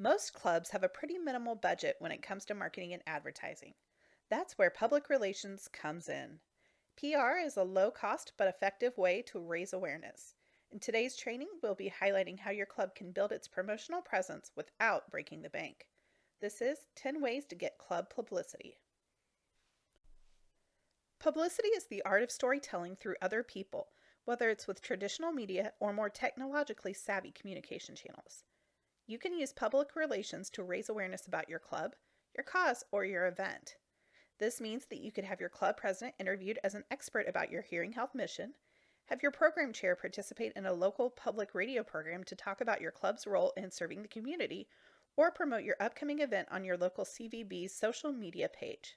Most clubs have a pretty minimal budget when it comes to marketing and advertising. That's where public relations comes in. PR is a low-cost but effective way to raise awareness. In today's training, we'll be highlighting how your club can build its promotional presence without breaking the bank. This is 10 ways to get club publicity. Publicity is the art of storytelling through other people, whether it's with traditional media or more technologically savvy communication channels. You can use public relations to raise awareness about your club, your cause, or your event. This means that you could have your club president interviewed as an expert about your hearing health mission, have your program chair participate in a local public radio program to talk about your club's role in serving the community, or promote your upcoming event on your local CVB's social media page.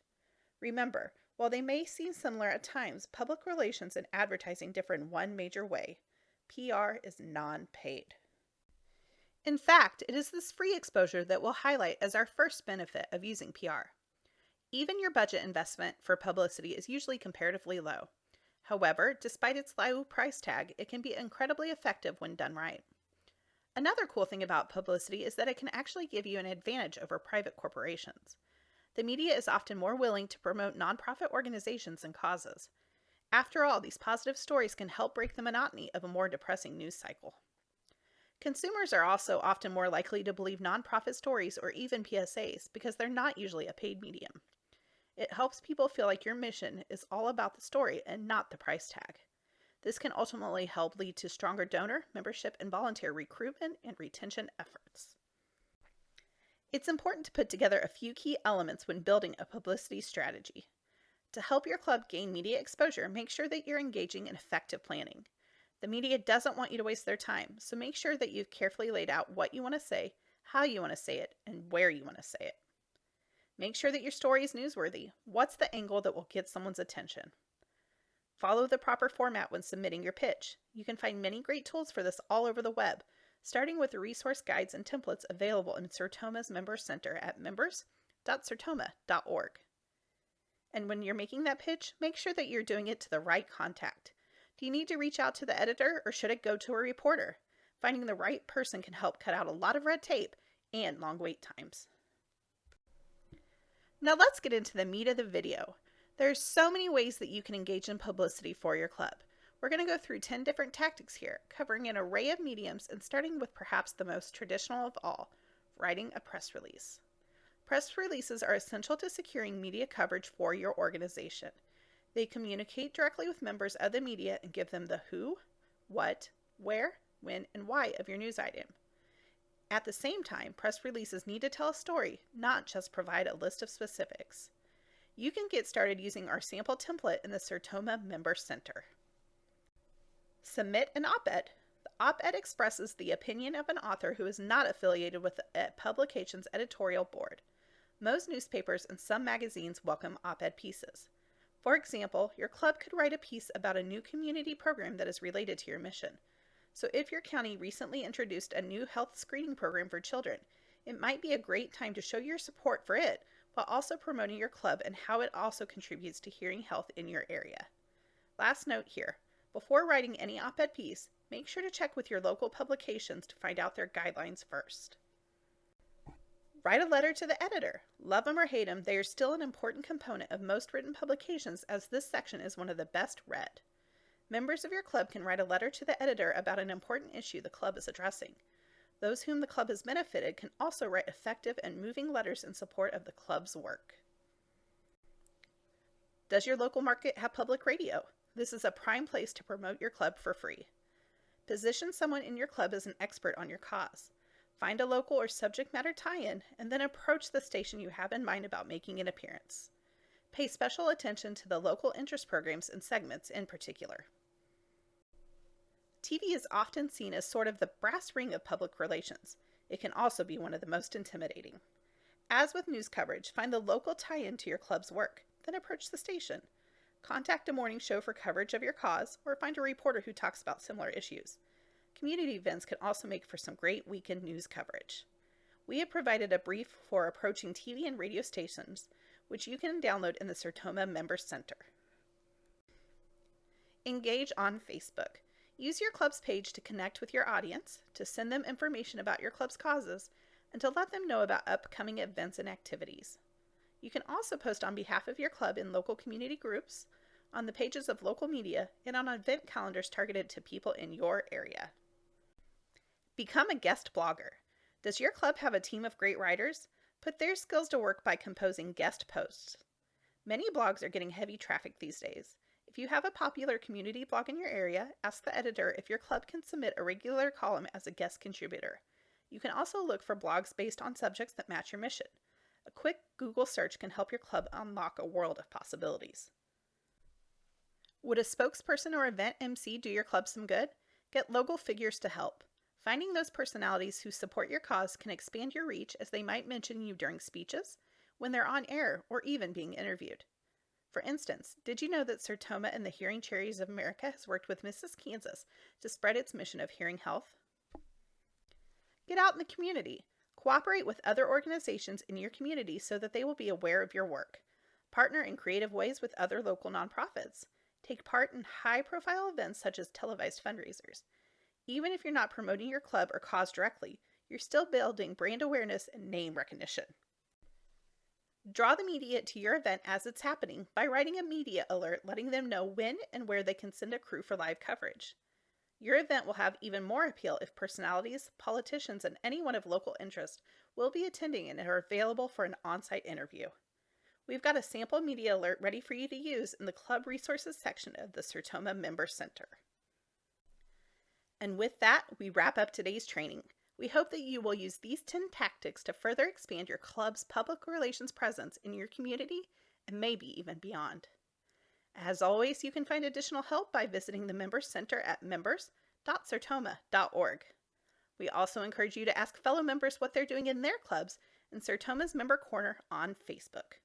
Remember, while they may seem similar at times, public relations and advertising differ in one major way. PR is non-paid. In fact, it is this free exposure that we'll highlight as our first benefit of using PR. Even your budget investment for publicity is usually comparatively low. However, despite its low price tag, it can be incredibly effective when done right. Another cool thing about publicity is that it can actually give you an advantage over private corporations. The media is often more willing to promote nonprofit organizations and causes. After all, these positive stories can help break the monotony of a more depressing news cycle. Consumers are also often more likely to believe nonprofit stories or even PSAs because they're not usually a paid medium. It helps people feel like your mission is all about the story and not the price tag. This can ultimately help lead to stronger donor, membership, and volunteer recruitment and retention efforts. It's important to put together a few key elements when building a publicity strategy. To help your club gain media exposure, make sure that you're engaging in effective planning. The media doesn't want you to waste their time, so make sure that you've carefully laid out what you want to say, how you want to say it, and where you want to say it. Make sure that your story is newsworthy. What's the angle that will get someone's attention? Follow the proper format when submitting your pitch. You can find many great tools for this all over the web, starting with the resource guides and templates available in Sertoma's Member Center at members.sertoma.org. And when you're making that pitch, make sure that you're doing it to the right contact. Do you need to reach out to the editor or should it go to a reporter? Finding the right person can help cut out a lot of red tape and long wait times. Now let's get into the meat of the video. There's so many ways that you can engage in publicity for your club. We're going to go through 10 different tactics here, covering an array of mediums and starting with perhaps the most traditional of all, writing a press release. Press releases are essential to securing media coverage for your organization. They communicate directly with members of the media and give them the who, what, where, when, and why of your news item. At the same time, press releases need to tell a story, not just provide a list of specifics. You can get started using our sample template in the Sertoma Member Center. Submit an op-ed. The op-ed expresses the opinion of an author who is not affiliated with a publication's editorial board. Most newspapers and some magazines welcome op-ed pieces. For example, your club could write a piece about a new community program that is related to your mission. So if your county recently introduced a new health screening program for children, it might be a great time to show your support for it while also promoting your club and how it also contributes to hearing health in your area. Last note here, before writing any op-ed piece, make sure to check with your local publications to find out their guidelines first. Write a letter to the editor. Love them or hate them, they are still an important component of most written publications as this section is one of the best read. Members of your club can write a letter to the editor about an important issue the club is addressing. Those whom the club has benefited can also write effective and moving letters in support of the club's work. Does your local market have public radio? This is a prime place to promote your club for free. Position someone in your club as an expert on your cause. Find a local or subject matter tie-in, and then approach the station you have in mind about making an appearance. Pay special attention to the local interest programs and segments in particular. TV is often seen as sort of the brass ring of public relations. It can also be one of the most intimidating. As with news coverage, find the local tie-in to your club's work, then approach the station. Contact a morning show for coverage of your cause, or find a reporter who talks about similar issues. Community events can also make for some great weekend news coverage. We have provided a brief for approaching TV and radio stations, which you can download in the Sertoma Member Center. Engage on Facebook. Use your club's page to connect with your audience, to send them information about your club's causes, and to let them know about upcoming events and activities. You can also post on behalf of your club in local community groups, on the pages of local media, and on event calendars targeted to people in your area. Become a guest blogger. Does your club have a team of great writers? Put their skills to work by composing guest posts. Many blogs are getting heavy traffic these days. If you have a popular community blog in your area, ask the editor if your club can submit a regular column as a guest contributor. You can also look for blogs based on subjects that match your mission. A quick Google search can help your club unlock a world of possibilities. Would a spokesperson or event MC do your club some good? Get local figures to help. Finding those personalities who support your cause can expand your reach, as they might mention you during speeches, when they're on air, or even being interviewed. For instance, did you know that Sertoma and the Hearing Charities of America has worked with Mrs. Kansas to spread its mission of hearing health? Get out in the community. Cooperate with other organizations in your community so that they will be aware of your work. Partner in creative ways with other local nonprofits. Take part in high-profile events such as televised fundraisers. Even if you're not promoting your club or cause directly, you're still building brand awareness and name recognition. Draw the media to your event as it's happening by writing a media alert letting them know when and where they can send a crew for live coverage. Your event will have even more appeal if personalities, politicians, and anyone of local interest will be attending and are available for an on-site interview. We've got a sample media alert ready for you to use in the Club Resources section of the Sertoma Member Center. And with that, we wrap up today's training. We hope that you will use these 10 tactics to further expand your club's public relations presence in your community and maybe even beyond. As always, you can find additional help by visiting the Member Center at members.sertoma.org. We also encourage you to ask fellow members what they're doing in their clubs in Sertoma's Member Corner on Facebook.